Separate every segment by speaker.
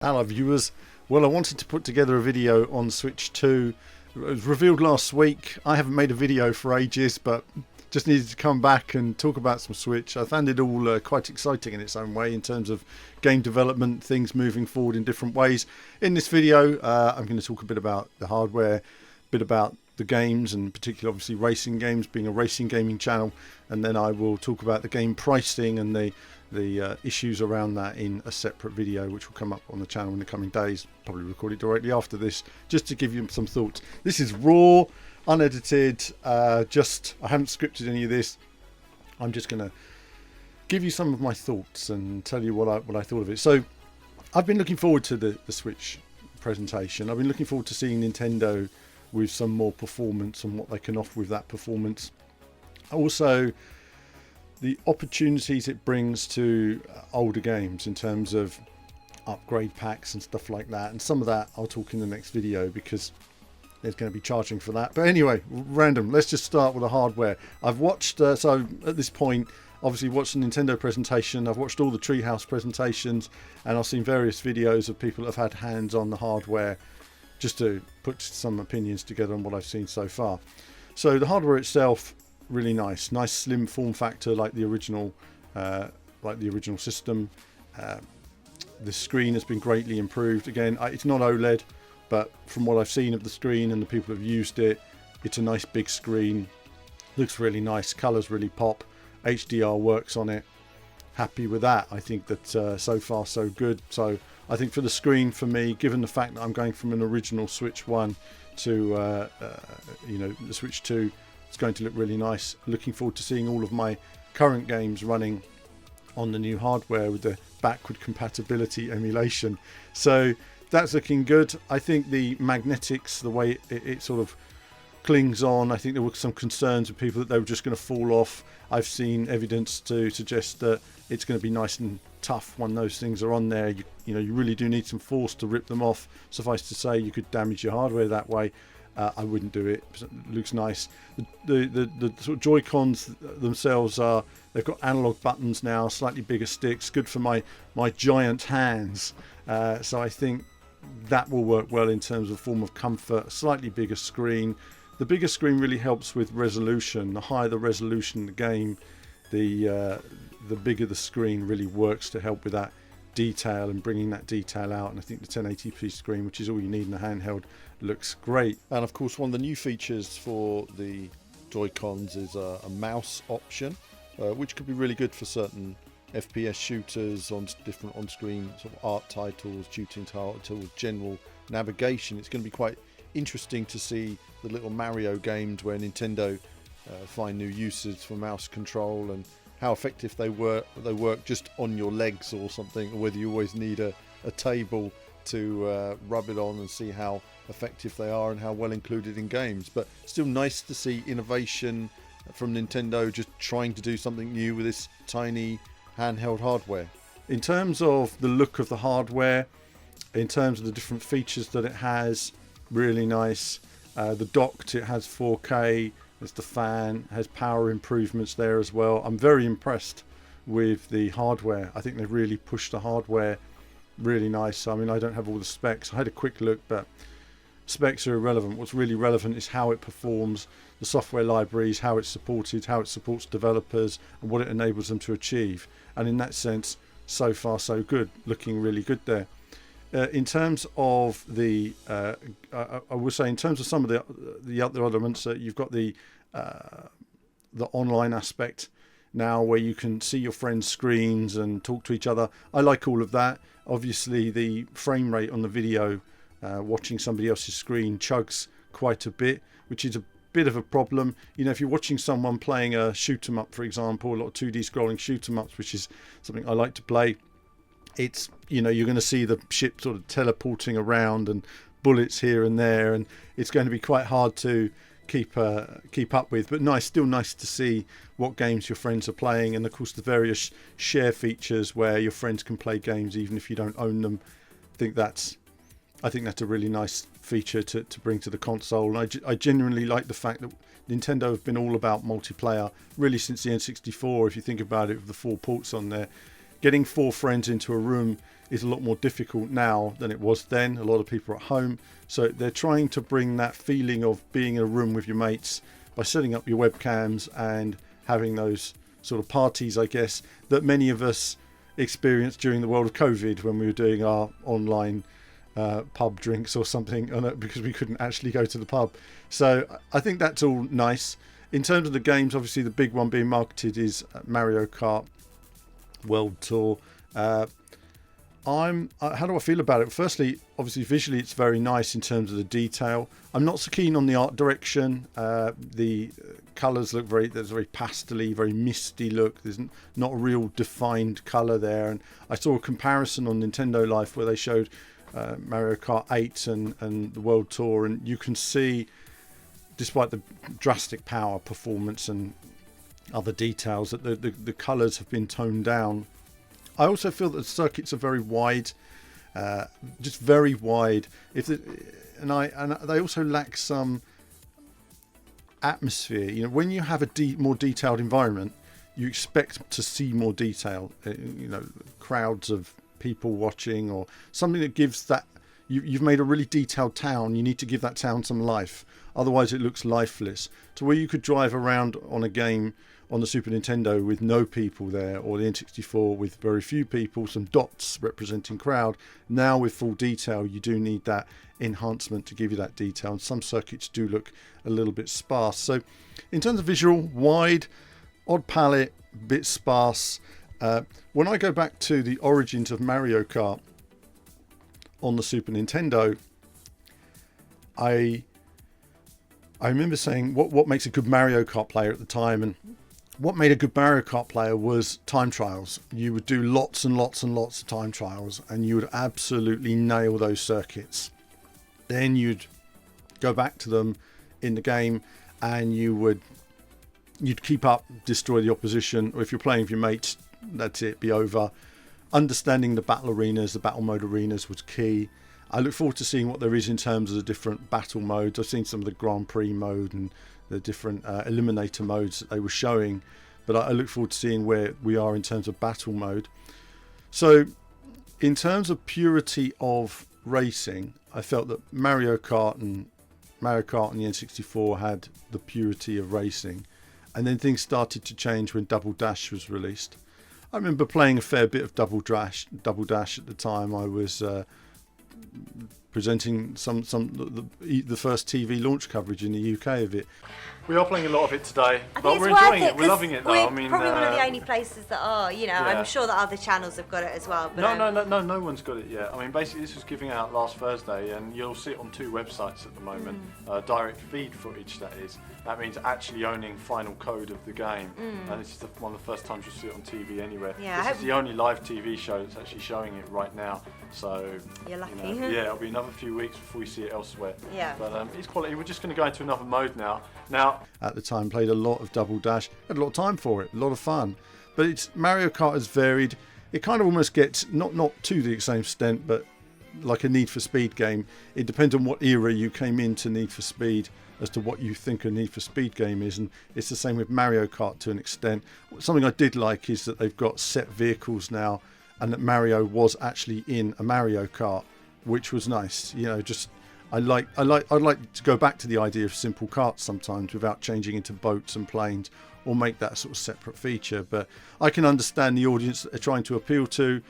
Speaker 1: Hello viewers. Well, I wanted to put together a video on Switch 2. It was revealed last week. I haven't made a video for ages, but just needed to come back and talk about some Switch. I found it all quite exciting in its own way in terms of game development, things moving forward in different ways. In this video, I'm going to talk a bit about the hardware, a bit about the games, and particularly obviously racing games, being a racing gaming channel, and then I will talk about the game pricing and the issues around that in a separate video which will come up on the channel in the coming days. Probably record it directly after this, just to give you some thoughts. This is raw, unedited, I haven't scripted any of this. I'm just going to give you some of my thoughts and tell you what I thought of it. So I've been looking forward to the Switch presentation. I've been looking forward to seeing Nintendo with some more performance and what they can offer with that performance. Also, the opportunities it brings to older games in terms of upgrade packs and stuff like that. And some of that I'll talk in the next video because there's going to be charging for that. But anyway, random. Let's just start with the hardware. I've watched, so at this point, obviously watched the Nintendo presentation. I've watched all the Treehouse presentations, and I've seen various videos of people that have had hands on the hardware, just to put some opinions together on what I've seen so far. So the hardware itself, really nice slim form factor like the original system. The screen has been greatly improved. Again, it's not OLED, but from what I've seen of the screen and the people who've used it, it's a nice big screen, looks really nice, colors really pop, HDR works on it. Happy with that. I think that so far so good. So I think for the screen, for me, given the fact that I'm going from an original Switch 1 to the Switch 2, it's going to look really nice. Looking forward to seeing all of my current games running on the new hardware with the backward compatibility emulation. So that's looking good. I think the magnetics, the way it sort of clings on, I think there were some concerns with people that they were just going to fall off. I've seen evidence to suggest that it's going to be nice and tough when those things are on there. You really do need some force to rip them off. Suffice to say, you could damage your hardware that way. I wouldn't do it. It looks nice. The sort of Joy-Cons themselves they've got analog buttons now, slightly bigger sticks, good for my giant hands. So I think that will work well in terms of form of comfort. A slightly bigger screen. The bigger screen really helps with resolution. The higher the resolution in the game, the bigger the screen really works to help with that detail and bringing that detail out. And I think the 1080p screen, which is all you need in a handheld, looks great. And of course, one of the new features for the Joy-Cons is a mouse option, which could be really good for certain FPS shooters, on different on-screen sort of art titles, shooting titles, general navigation. It's going to be quite interesting to see the little Mario games where Nintendo find new uses for mouse control, and how effective they work just on your legs or something, or whether you always need a table to rub it on and see how effective they are and how well included in games. But still nice to see innovation from Nintendo, just trying to do something new with this tiny handheld hardware. In terms of the look of the hardware, in terms of the different features that it has, really nice. The docked, it has 4K, there's the fan, has power improvements there as well. I'm very impressed with the hardware. I think they've really pushed the hardware really nice. I mean, I don't have all the specs. I had a quick look, but specs are irrelevant. What's really relevant is how it performs, the software libraries, how it's supported, how it supports developers, and what it enables them to achieve. And in that sense, so far so good. Looking really good there. In terms of the, I will say, in terms of some of the other elements, you've got the online aspect now, where you can see your friends' screens and talk to each other. I like all of that. Obviously, the frame rate on the video, watching somebody else's screen, chugs quite a bit, which is a bit of a problem. If you're watching someone playing a shoot 'em up, for example, a lot of 2D scrolling shoot 'em ups, which is something I like to play, it's you're going to see the ship sort of teleporting around and bullets here and there, and it's going to be quite hard to keep up with. But still nice to see what games your friends are playing, and of course the various share features where your friends can play games even if you don't own them. I think that's a really nice feature to bring to the console. And I genuinely like the fact that Nintendo have been all about multiplayer really since the N64. If you think about it, with the 4 ports on there, getting 4 friends into a room is a lot more difficult now than it was then. A lot of people are at home, so they're trying to bring that feeling of being in a room with your mates by setting up your webcams and having those sort of parties, I guess, that many of us experienced during the world of COVID when we were doing our online pub drinks or something, because we couldn't actually go to the pub. So I think that's all nice. In terms of the games, obviously the big one being marketed is Mario Kart World Tour. How do I feel about it? Firstly, obviously visually it's very nice in terms of the detail. I'm not so keen on the art direction. The colours look there's a very pastel-y, very misty look. There's not a real defined colour there. And I saw a comparison on Nintendo Life where they showed Mario Kart 8 and the World Tour, and you can see, despite the drastic power, performance and other details, that the colours have been toned down. I also feel that the circuits are very wide, just very wide. And they also lack some atmosphere. You know, when you have a more detailed environment, you expect to see more detail. You know, crowds of people watching, or something that gives that. You've made a really detailed town. You need to give that town some life. Otherwise, it looks lifeless. To where you could drive around on a game on the Super Nintendo with no people there, or the N64 with very few people, some dots representing crowd. Now with full detail, you do need that enhancement to give you that detail, and some circuits do look a little bit sparse. So in terms of visual, wide, odd palette, bit sparse. When I go back to the origins of Mario Kart on the Super Nintendo, I remember saying what makes a good Mario Kart player at the time, and what made a good Mario Kart player was time trials. You would do lots and lots and lots of time trials, and you would absolutely nail those circuits. Then you'd go back to them in the game, and you'd keep up, destroy the opposition, or if you're playing with your mates, that's it, be over. Understanding the battle arenas, the battle mode arenas was key. I look forward to seeing what there is in terms of the different battle modes. I've seen some of the Grand Prix mode and the different eliminator modes that they were showing, but I look forward to seeing where we are in terms of battle mode. So in terms of purity of racing, I felt that Mario Kart and the N64 had the purity of racing, and then things started to change when Double Dash was released. I remember playing a fair bit of Double Dash at the time. I was presenting the first TV launch coverage in the UK of it. We are playing a lot of it today, but we're enjoying it. We're loving it, though.
Speaker 2: We're probably one of the only places that are. You know, yeah. I'm sure that other channels have got it as well. But
Speaker 1: no one's got it yet. I mean, basically, this was giving out last Thursday, and you'll see it on 2 websites at the moment. Direct feed footage, that is. That means actually owning final code of the game, and this is one of the first times you'll see it on TV anywhere. Yeah, this is the only live TV show that's actually showing it right now. So
Speaker 2: you're lucky.
Speaker 1: Yeah, it'll be another few weeks before we see it elsewhere.
Speaker 2: Yeah.
Speaker 1: But it's quality. We're just going to go into another mode now. At the time, played a lot of Double Dash. Had a lot of time for it. A lot of fun. But Mario Kart has varied. It kind of almost gets not to the same extent, but like a Need for Speed game. It depends on what era you came into Need for Speed as to what you think a Need for Speed game is, and it's the same with Mario Kart to an extent. Something I did like is that they've got set vehicles now, and that Mario was actually in a Mario Kart, which was nice. You know, just I'd like to go back to the idea of simple karts sometimes without changing into boats and planes, or make that sort of separate feature. But I can understand the audience that they're trying to appeal to.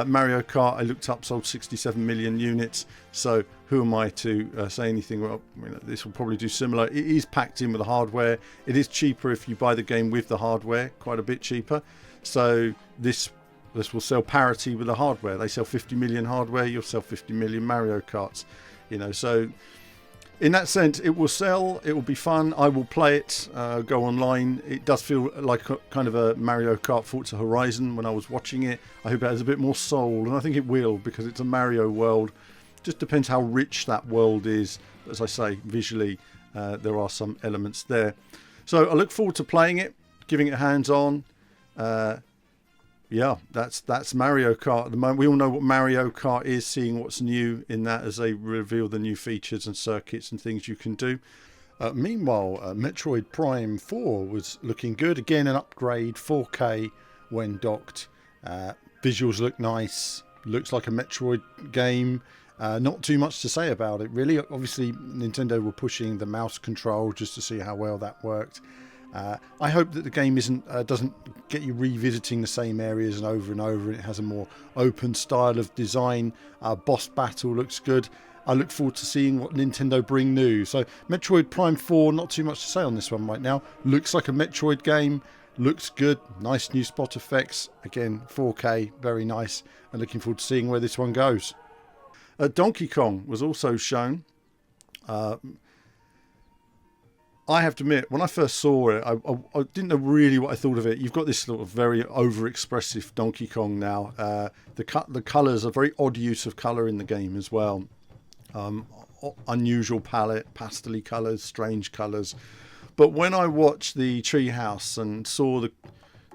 Speaker 1: Mario Kart, I looked up, sold 67 million units. So who am I to say anything? Well, this will probably do similar. It is packed in with the hardware. It is cheaper if you buy the game with the hardware, quite a bit cheaper. So this will sell parity with the hardware. They sell 50 million hardware, you'll sell 50 million Mario Karts. You know, so in that sense, it will sell. It will be fun. I will play it. Go online. It does feel like kind of a Mario Kart Forza Horizon when I was watching it. I hope it has a bit more soul, and I think it will, because it's a Mario world. Just depends how rich that world is. As I say, visually, there are some elements there. So I look forward to playing it, giving it hands-on. Yeah, that's Mario Kart at the moment. We all know what Mario Kart is, seeing what's new in that as they reveal the new features and circuits and things you can do. Meanwhile, Metroid Prime 4 was looking good. Again, an upgrade, 4K when docked. Visuals look nice. looks like a Metroid game. Not too much to say about it, really. Obviously, Nintendo were pushing the mouse control just to see how well that worked. I hope that the game doesn't get you revisiting the same areas and over, and it has a more open style of design. Boss battle looks good. I look forward to seeing what Nintendo bring new. So Metroid Prime 4, not too much to say on this one right now. Looks like a Metroid game. Looks good. Nice new spot effects. Again, 4K, very nice. And looking forward to seeing where this one goes. Donkey Kong was also shown. I have to admit, when I first saw it, I didn't know really what I thought of it. You've got this sort of very over-expressive Donkey Kong now. The colours, a very odd use of colour in the game as well. Unusual palette, pastel-y colours, strange colours. But when I watched the Treehouse and saw the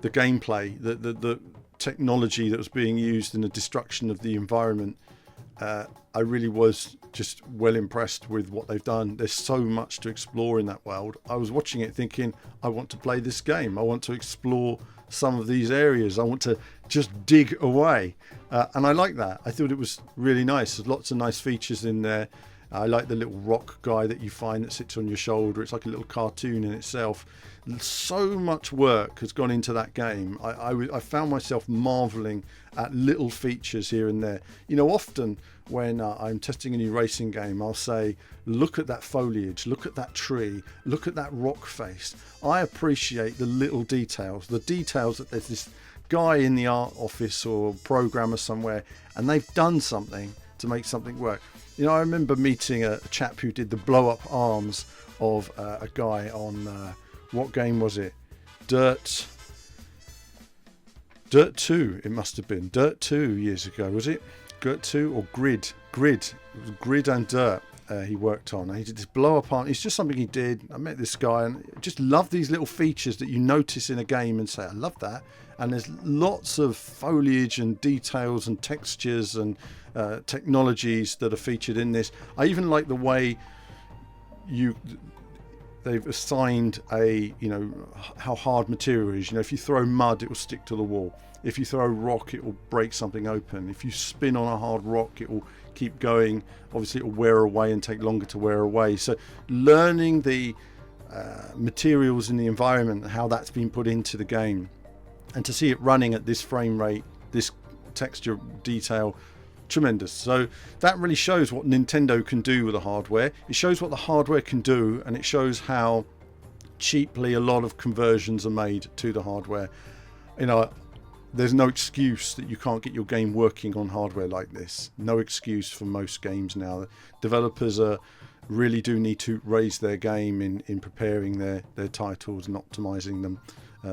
Speaker 1: gameplay, the technology that was being used in the destruction of the environment, I really was just well impressed with what they've done. There's so much to explore in that world. I was watching it thinking, I want to play this game. I want to explore some of these areas. I want to just dig away. And I like that. I thought it was really nice. There's lots of nice features in there. I like the little rock guy that you find that sits on your shoulder. It's like a little cartoon in itself. So much work has gone into that game. I found myself marveling at little features here and there. You know, often when I'm testing a new racing game, I'll say, look at that foliage, look at that tree, look at that rock face. I appreciate the little details, the details that there's this guy in the art office or programmer somewhere, and they've done something to make something work. You know, I remember meeting a chap who did the blow-up arms of a guy on, what game was it? Dirt 2, it must have been. Dirt 2 years ago, was it? Dirt 2 or Grid? Grid. It was Grid and Dirt he worked on. And he did this blow-up arm. It's just something he did. I met this guy and just love these little features that you notice in a game and say, I love that. And there's lots of foliage and details and textures and technologies that are featured in this. I even like the way they've assigned how hard material is. You know, if you throw mud, it will stick to the wall. If you throw a rock, it will break something open. If you spin on a hard rock, it will keep going. Obviously, it will wear away and take longer to wear away. So learning the materials in the environment, how that's been put into the game, and to see it running at this frame rate, this texture detail, tremendous. So that really shows what Nintendo can do with the hardware. It shows what the hardware can do, and it shows how cheaply a lot of conversions are made to the hardware. You know, there's no excuse that you can't get your game working on hardware like this. No excuse for most games now. Developers really do need to raise their game in preparing their titles and optimizing them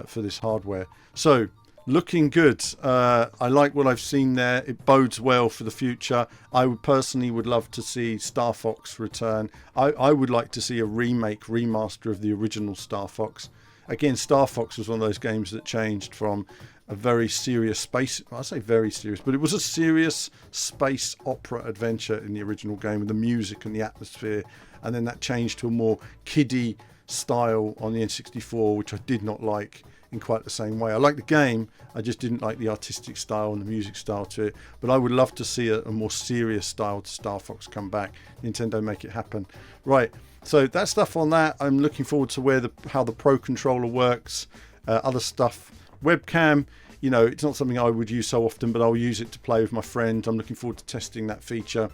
Speaker 1: for this hardware. So looking good. I like what I've seen there. It bodes well for the future. I would personally love to see Star Fox return. I would like to see a remaster of the original Star Fox. Again, Star Fox was one of those games that changed from a very serious space, I say very serious, but it was a serious space opera adventure in the original game with the music and the atmosphere, and then that changed to a more kiddie style on the N64, which I did not like in quite the same way. I liked the game, I just didn't like the artistic style and the music style to it, but I would love to see a more serious style to Star Fox come back. Nintendo, make it happen. Right, so that's stuff on that. I'm looking forward to how the Pro Controller works, other stuff. Webcam, you know, it's not something I would use so often, but I'll use it to play with my friend. I'm looking forward to testing that feature.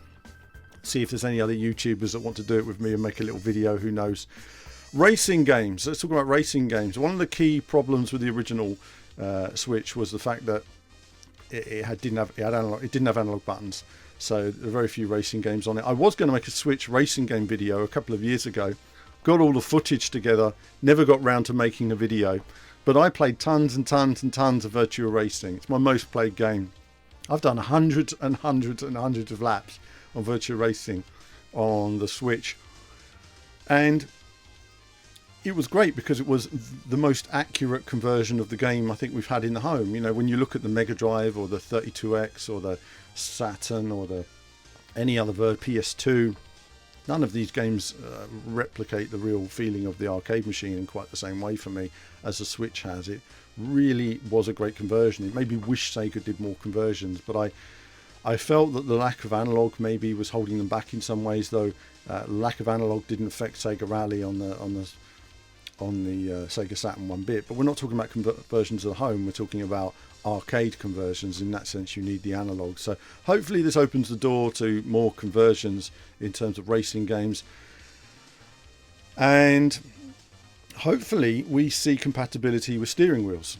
Speaker 1: See if there's any other YouTubers that want to do it with me and make a little video, who knows. Racing games. Let's talk about racing games. One of the key problems with the original Switch was the fact that it didn't have analog buttons. So there are very few racing games on it. I was going to make a Switch racing game video a couple of years ago. Got all the footage together. Never got round to making a video. But I played tons and tons and tons of Virtua Racing. It's my most played game. I've done hundreds and hundreds and hundreds of laps on Virtua Racing on the Switch. And it was great because it was the most accurate conversion of the game I think we've had in the home. You know, when you look at the Mega Drive or the 32X or the Saturn or any other PS2, none of these games replicate the real feeling of the arcade machine in quite the same way for me as the Switch has. It really was a great conversion. It made me wish Sega did more conversions, but I felt that the lack of analog maybe was holding them back in some ways, though. Lack of analog didn't affect Sega Rally on the Sega Saturn one bit. But we're not talking about conversions at home. We're talking about arcade conversions. In that sense, you need the analog. So hopefully this opens the door to more conversions in terms of racing games, and hopefully we see compatibility with steering wheels,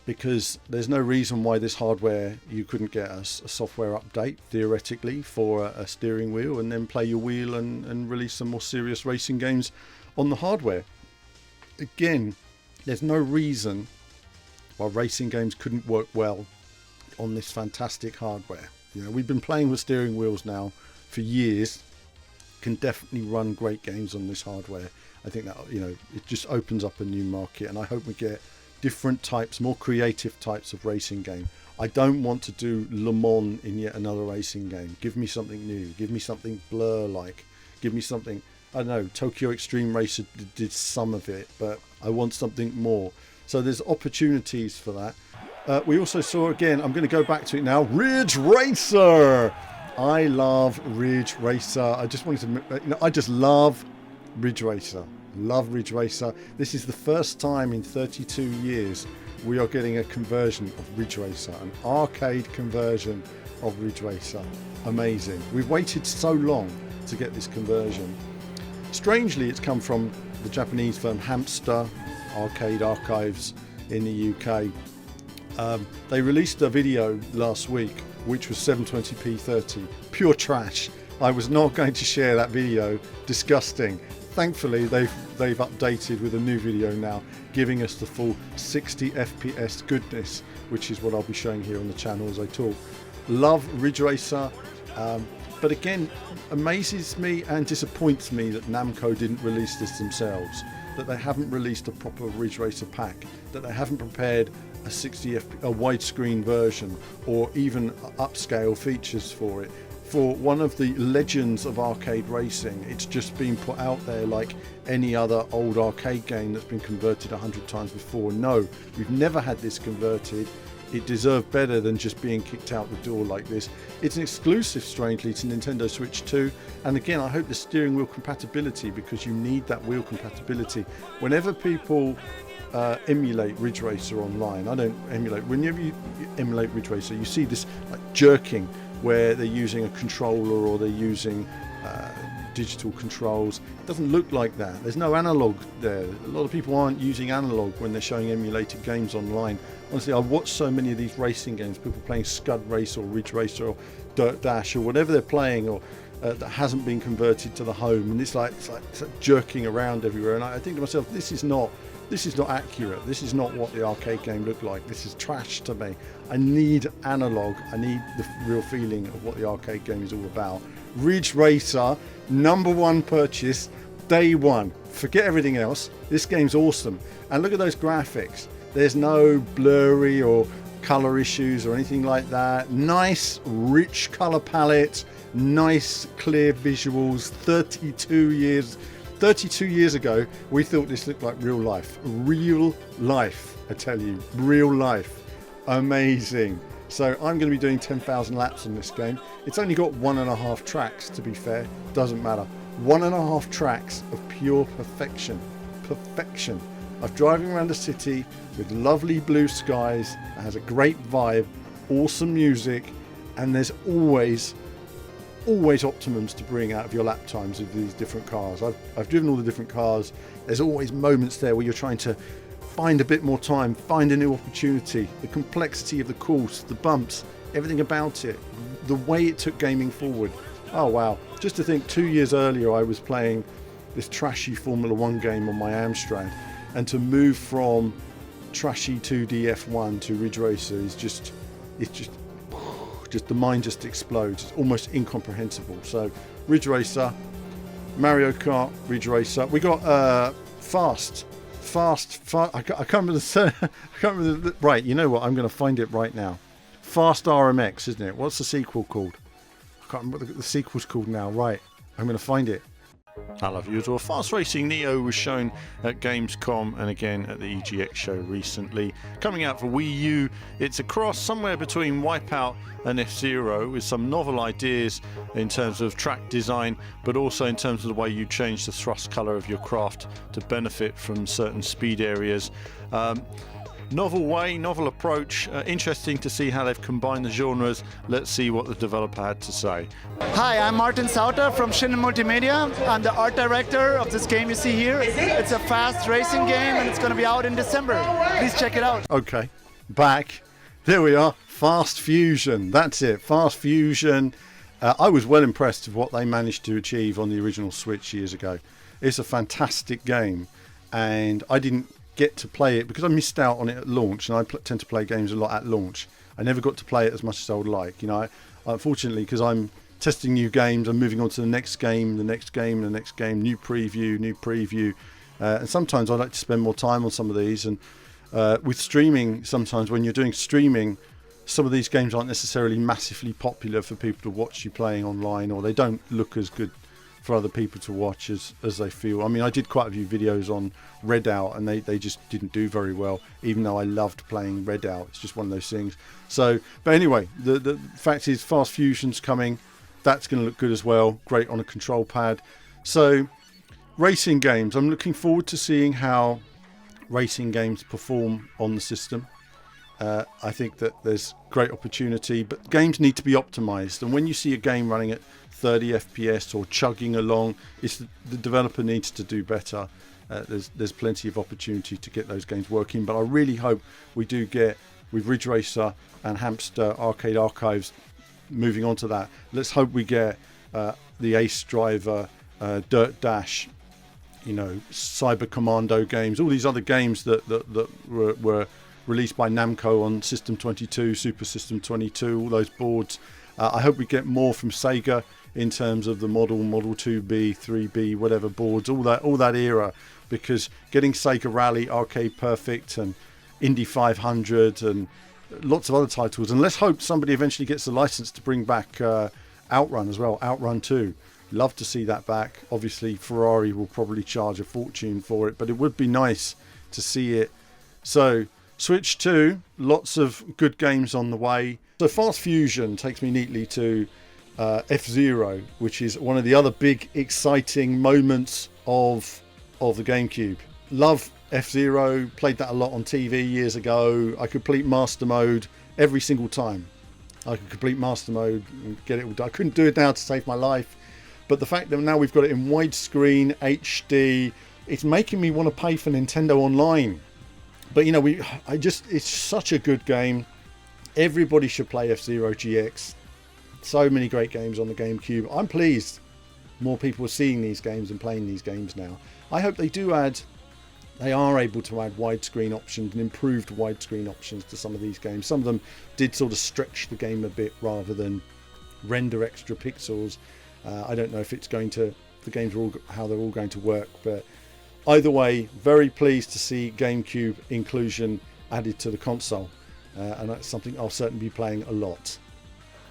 Speaker 1: because there's no reason why this hardware you couldn't get a software update theoretically for a steering wheel and then play your wheel and release some more serious racing games on the hardware. Again, there's no reason why racing games couldn't work well on this fantastic hardware. You know, we've been playing with steering wheels now for years. Can definitely run great games on this hardware. I think that, you know, it just opens up a new market, and I hope we get different types, more creative types of racing game. I don't want to do Le Mans in yet another racing game. Give me something new. Give me something Blur-like. Give me something, I don't know, Tokyo Extreme Racer did some of it, but I want something more. So there's opportunities for that. We also saw, again, I'm going to go back to it now, Ridge Racer. I love Ridge Racer. I just wanted to, you know, I just love Ridge Racer. Love Ridge Racer. This is the first time in 32 years we are getting a conversion of Ridge Racer, an arcade conversion of Ridge Racer. Amazing. We've waited so long to get this conversion. Strangely, it's come from the Japanese firm Hamster Arcade Archives in the UK. They released a video last week which was 720p 30. Pure trash. I was not going to share that video. Disgusting. Thankfully, they've updated with a new video now, giving us the full 60 FPS goodness, which is what I'll be showing here on the channel as I talk. Love Ridge Racer, but again, amazes me and disappoints me that Namco didn't release this themselves, that they haven't released a proper Ridge Racer pack, that they haven't prepared a 60 widescreen version, or even upscale features for it. For one of the legends of arcade racing, it's just been put out there like any other old arcade game that's been converted 100 times before. No, we've never had this converted. It deserved better than just being kicked out the door like this. It's an exclusive, strangely, to Nintendo Switch 2. And again, I hope the steering wheel compatibility, because you need that wheel compatibility. Whenever people emulate Ridge Racer online, I don't emulate, whenever you emulate Ridge Racer, you see this like jerking, where they're using a controller or they're using digital controls. It doesn't look like that. There's no analog there. A lot of people aren't using analog when they're showing emulated games online. Honestly, I've watched so many of these racing games, people playing Scud Race or Ridge Racer or Dirt Dash or whatever they're playing, or that hasn't been converted to the home, and it's like jerking around everywhere. And I think to myself, this is not accurate. This is not what the arcade game looked like. This is trash to me. I need analog. I need the real feeling of what the arcade game is all about. Ridge Racer, #1 purchase, day one. Forget everything else. This game's awesome. And look at those graphics. There's no blurry or color issues or anything like that. Nice, rich color palette. Nice, clear visuals. 32 years ago, we thought this looked like real life. Real life, I tell you. Real life. Amazing. So I'm going to be doing 10,000 laps on this game. It's only got 1.5 tracks, to be fair. Doesn't matter. 1.5 tracks of pure perfection. Perfection. Of driving around a city with lovely blue skies. It has a great vibe. Awesome music. And there's always optimums to bring out of your lap times of these different cars. I've driven all the different cars. There's always moments there where you're trying to find a bit more time, find a new opportunity. The complexity of the course, the bumps, everything about it, the way it took gaming forward. Oh wow. Just to think 2 years earlier I was playing this trashy Formula 1 game on my Amstrad, and to move from trashy 2D F1 to Ridge Racer is just the mind just explodes. It's almost incomprehensible. So Ridge Racer, Mario Kart, Ridge Racer. We got Fast. I can't remember right, you know what? I'm going to find it right now. Fast RMX, isn't it? What's the sequel called? I can't remember what the sequel's called now. Right, I'm going to find it. Hello viewers. Well, Fast Racing Neo was shown at Gamescom and again at the EGX show recently. Coming out for Wii U, it's a cross somewhere between Wipeout and F-Zero with some novel ideas in terms of track design, but also in terms of the way you change the thrust colour of your craft to benefit from certain speed areas. Novel way, novel approach, interesting to see how they've combined the genres. Let's see what the developer had to say.
Speaker 3: Hi, I'm Martin Sauter from Shin Multimedia. I'm the art director of this game you see here. It's a fast racing game and it's going to be out in December. Please check it out.
Speaker 1: Okay, back. There we are. Fast Fusion. That's it. Fast Fusion. I was well impressed with what they managed to achieve on the original Switch years ago. It's a fantastic game, and I didn't get to play it because I missed out on it at launch, and I tend to play games a lot at launch. I never got to play it as much as I would like. You know, unfortunately, because I'm testing new games, I'm moving on to the next game, the next game, the next game, new preview, and sometimes I like to spend more time on some of these. And with streaming, sometimes when you're doing streaming, some of these games aren't necessarily massively popular for people to watch you playing online, or they don't look as good for other people to watch as they feel. I mean, I did quite a few videos on Redout and they just didn't do very well, even though I loved playing Redout. It's just one of those things. So, but anyway, the fact is Fast Fusion's coming. That's going to look good as well. Great on a control pad. So, racing games. I'm looking forward to seeing how racing games perform on the system. I think that there's great opportunity, but games need to be optimized. And when you see a game running at 30 FPS or chugging along, the developer needs to do better. There's plenty of opportunity to get those games working, but I really hope we do get, with Ridge Racer and Hamster Arcade Archives moving on to that, let's hope we get the Ace Driver, Dirt Dash, you know, Cyber Commando games, all these other games that were released by Namco on System 22, Super System 22, all those boards. I hope we get more from Sega in terms of the Model 2B, 3B, whatever boards, all that era, because getting Sega Rally, Arcade Perfect and Indy 500 and lots of other titles, and let's hope somebody eventually gets the license to bring back Outrun as well, Outrun 2. Love to see that back. Obviously Ferrari will probably charge a fortune for it, but it would be nice to see it. So Switch 2, lots of good games on the way. So Fast Fusion takes me neatly to F-Zero, which is one of the other big exciting moments of the GameCube. Love F-Zero, played that a lot on TV years ago. I complete Master Mode every single time. I could complete Master Mode and get it all done. I couldn't do it now to save my life, but the fact that now we've got it in widescreen, HD, it's making me want to pay for Nintendo Online. But you know, it's such a good game. Everybody should play F-Zero GX. So many great games on the GameCube. I'm pleased more people are seeing these games and playing these games now. I hope they are able to add widescreen options and improved widescreen options to some of these games. Some of them did sort of stretch the game a bit rather than render extra pixels. I don't know if it's going to, the games are how they're all going to work, but either way, very pleased to see GameCube inclusion added to the console, and that's something I'll certainly be playing a lot.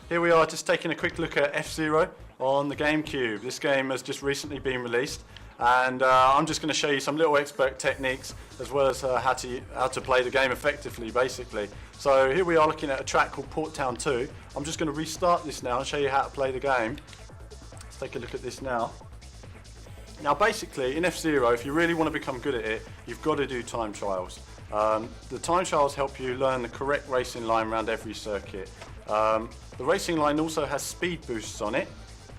Speaker 1: Here we are, just taking a quick look at F-Zero on the GameCube. This game has just recently been released, and I'm just going to show you some little expert techniques as well as how to play the game effectively, basically. So here we are looking at a track called Port Town 2. I'm just going to restart this now and show you how to play the game. Let's take a look at this now. Now basically in F-Zero, if you really want to become good at it, you've got to do time trials. The time trials help you learn the correct racing line around every circuit. The racing line also has speed boosts on it,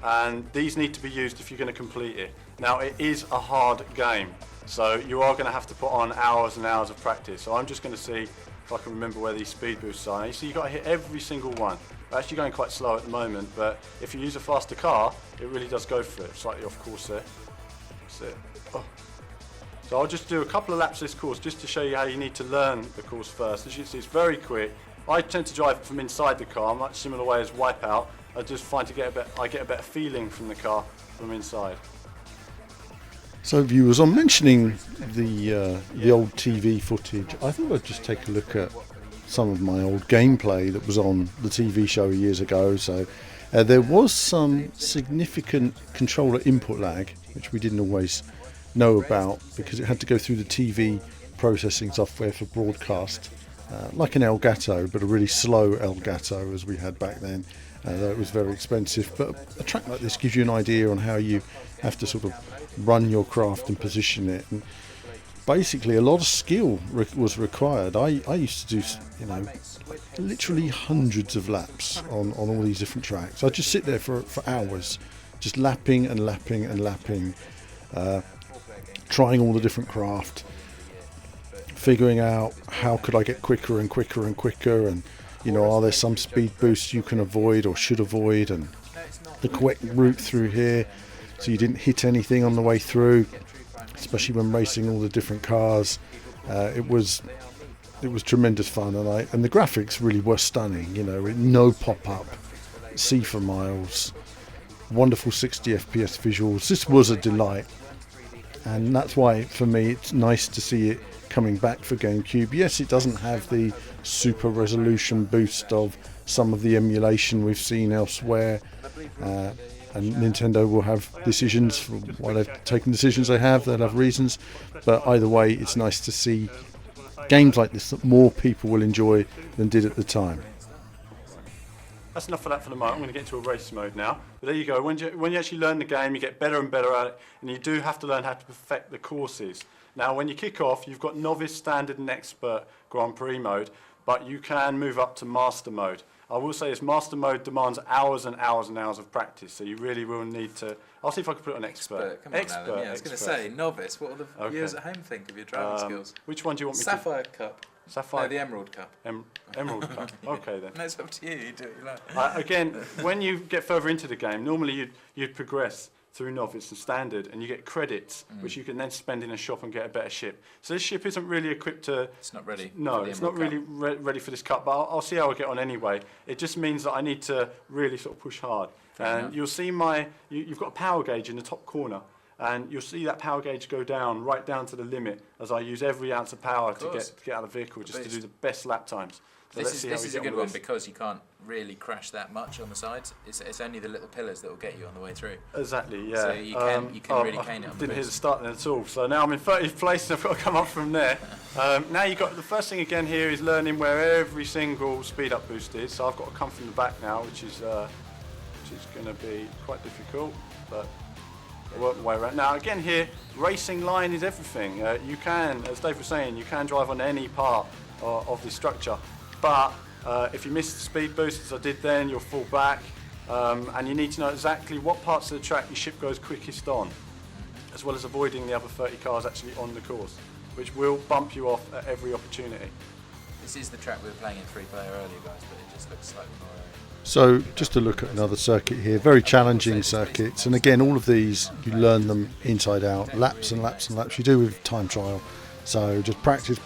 Speaker 1: and these need to be used if you're going to complete it. Now it is a hard game, so you are going to have to put on hours and hours of practice. So I'm just going to see if I can remember where these speed boosts are. Now, you see you've got to hit every single one. We're actually going quite slow at the moment, but if you use a faster car, it really does go for it. Slightly off course there. That's it. Oh. So I'll just do a couple of laps of this course just to show you how you need to learn the course first. As you can see, it's very quick. I tend to drive from inside the car, much similar way as Wipeout. I just find I get a better feeling from the car from inside. So viewers, I'm mentioning the old TV footage. I thought I'd just take a look at some of my old gameplay that was on the TV show years ago. So there was some significant controller input lag which we didn't always know about because it had to go through the TV processing software for broadcast, like an Elgato, but a really slow Elgato as we had back then, though it was very expensive. But a track like this gives you an idea on how you have to sort of run your craft and position it. And basically, a lot of skill was required. I used to do, literally hundreds of laps on all these different tracks. I'd just sit there for hours, just lapping and lapping and lapping, trying all the different craft, figuring out how could I get quicker and quicker and quicker, and are there some speed boosts you can avoid or should avoid, and the correct route through here so you didn't hit anything on the way through, especially when racing all the different cars. It was tremendous fun, and the graphics really were stunning. No pop-up, see for miles, wonderful 60 FPS visuals. This was a delight, and that's why for me it's nice to see it coming back for GameCube. Yes, it doesn't have the super resolution boost of some of the emulation we've seen elsewhere, and Nintendo will have decisions for why they've taken decisions they have. They'll have reasons, but either way, it's nice to see games like this that more people will enjoy than did at the time.
Speaker 4: That's enough for that for the moment. I'm going to get into a race mode now. But there you go. When you actually learn the game, you get better and better at it, and you do have to learn how to perfect the courses. Now, when you kick off, you've got novice, standard, and expert Grand Prix mode, but you can move up to master mode. I will say this, master mode demands hours and hours and hours of practice, so you really will need to... I'll see if I can put it on expert.
Speaker 5: Come on, Alan. Yeah, I was going to say, novice. What will the viewers at home think of your driving skills?
Speaker 4: Which one do you want me to...
Speaker 5: Sapphire Cup.
Speaker 4: Sapphire?
Speaker 5: No, the Emerald Cup.
Speaker 4: Emerald Cup. Okay, then.
Speaker 5: No, it's up to you. You do what you like.
Speaker 4: Again, when you get further into the game, normally you'd progress through novice and standard, and you get credits, which you can then spend in a shop and get a better ship. So this ship isn't really equipped to...
Speaker 5: It's not ready.
Speaker 4: No, it's not really ready for this cup, but I'll see how I get on anyway. It just means that I need to really sort of push hard. And you'll see you've got a power gauge in the top corner, and you'll see that power gauge go down, right down to the limit, as I use every ounce of power to get out of the vehicle, just to do the best lap times. So
Speaker 5: this is a good one because you can't really crash that much on the sides. It's only the little pillars that will get you on the way through.
Speaker 4: Exactly, yeah.
Speaker 5: So you can really cane it on the
Speaker 4: didn't hear the start then at all. So now I'm in 30th place and I've got to come up from there. Now you've got the first thing again here is learning where every single speed up boost is. So I've got to come from the back now, which is going to be quite difficult, but I'll work my way around. Now again here, racing line is everything. You can, as Dave was saying, you can drive on any part of the structure. But if you miss the speed boost, as I did then, you'll fall back. And you need to know exactly what parts of the track your ship goes quickest on, as well as avoiding the other 30 cars actually on the course, which will bump you off at every opportunity.
Speaker 5: This is the track we were playing in 3-player earlier, guys, but it just looks slightly more...
Speaker 1: So just to look at another circuit here, very challenging circuits, and again all of these you learn them inside out, laps and laps and laps. You do with time trial. So just practice,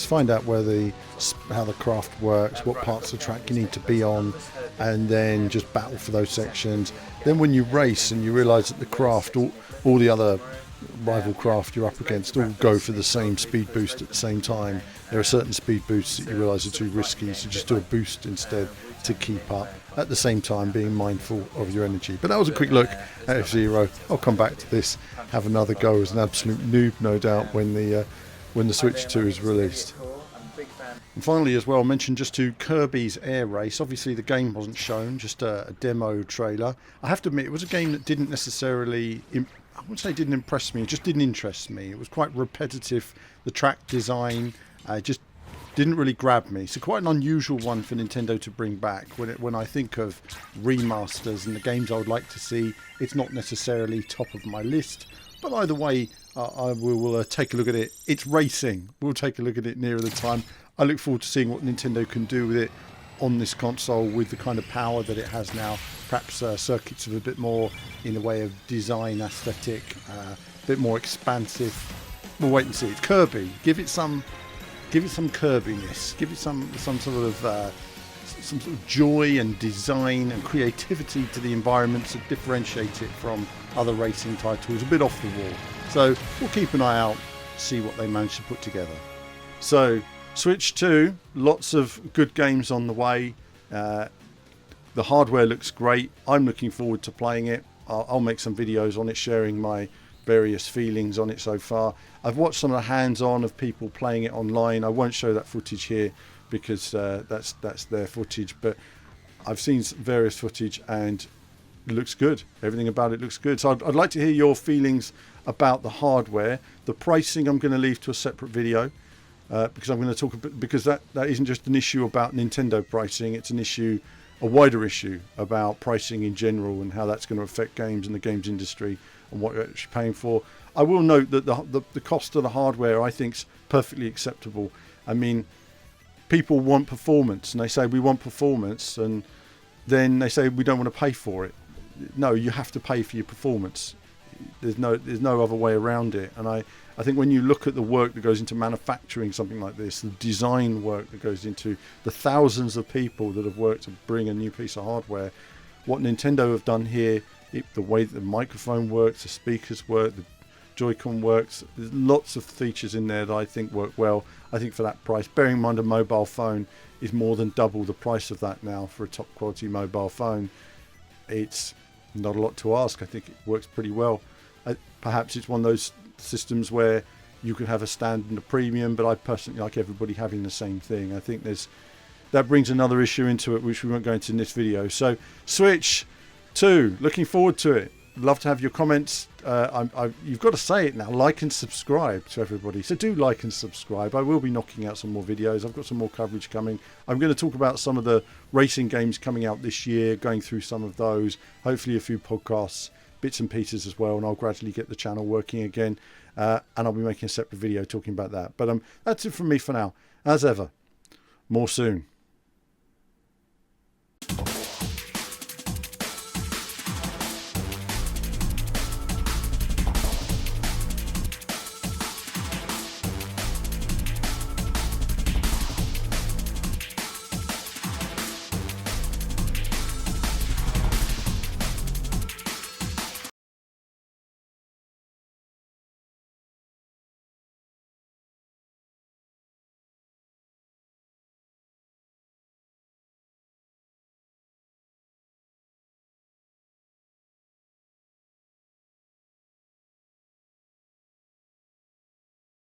Speaker 1: find out how the craft works, what parts of the track you need to be on, and then just battle for those sections. Then when you race and you realise that the craft, all the other rival craft you're up against all go for the same speed boost at the same time, there are certain speed boosts that you realise are too risky, so just do a boost instead to keep up, at the same time being mindful of your energy. But that was a quick look at F-Zero. I'll come back to this, have another go as an absolute noob, no doubt, when the Switch 2 is released. And finally as well, mention just to Kirby's Air Race. Obviously the game wasn't shown, just a demo trailer. I have to admit it was a game that didn't necessarily, I wouldn't say didn't impress me, it just didn't interest me. It was quite repetitive, the track design just didn't really grab me. So quite an unusual one for Nintendo to bring back. When I think of remasters and the games I would like to see, it's not necessarily top of my list. But either way, I will take a look at it. It's racing. We'll take a look at it nearer the time. I look forward to seeing what Nintendo can do with it on this console with the kind of power that it has now. Perhaps circuits are a bit more in the way of design, aesthetic, a bit more expansive. We'll wait and see. It's Kirby. Give it some Kirbiness. Give it some sort of joy and design and creativity to the environments that differentiate it from other racing titles. A bit off the wall. So we'll keep an eye out, see what they manage to put together. So Switch 2, lots of good games on the way. The hardware looks great. I'm looking forward to playing it. I'll make some videos on it, sharing my various feelings on it so far. I've watched some of the hands-on of people playing it online. I won't show that footage here because that's their footage, but I've seen various footage and it looks good. Everything about it looks good. So I'd like to hear your feelings about the hardware. The pricing I'm going to leave to a separate video because I'm going to talk about, because that isn't just an issue about Nintendo pricing. It's an issue, a wider issue about pricing in general and how that's going to affect games and the games industry and what you're actually paying for. I will note that the cost of the hardware I think is perfectly acceptable. I mean, people want performance and they say we want performance, and then they say we don't want to pay for it. No, you have to pay for your performance. There's no other way around it. And I think when you look at the work that goes into manufacturing something like this, the design work that goes into the thousands of people that have worked to bring a new piece of hardware, what Nintendo have done here, the way that the microphone works, the speakers work, the Joy-Con works, there's lots of features in there that I think work well. I think for that price, bearing in mind a mobile phone is more than double the price of that now for a top quality mobile phone, it's not a lot to ask. I think it works pretty well. Perhaps it's one of those systems where you could have a standard and a premium, but I personally like everybody having the same thing. I think that brings another issue into it, which we won't go into in this video. So Switch 2, looking forward to it. Love to have your comments. You've got to say it now, like and subscribe to everybody. So do like and subscribe. I will be knocking out some more videos. I've got some more coverage coming. I'm going to talk about some of the racing games coming out this year, going through some of those, hopefully a few podcasts, bits and pieces as well, and I'll gradually get the channel working again, and I'll be making a separate video talking about that. But that's it from me for now. As ever, more soon.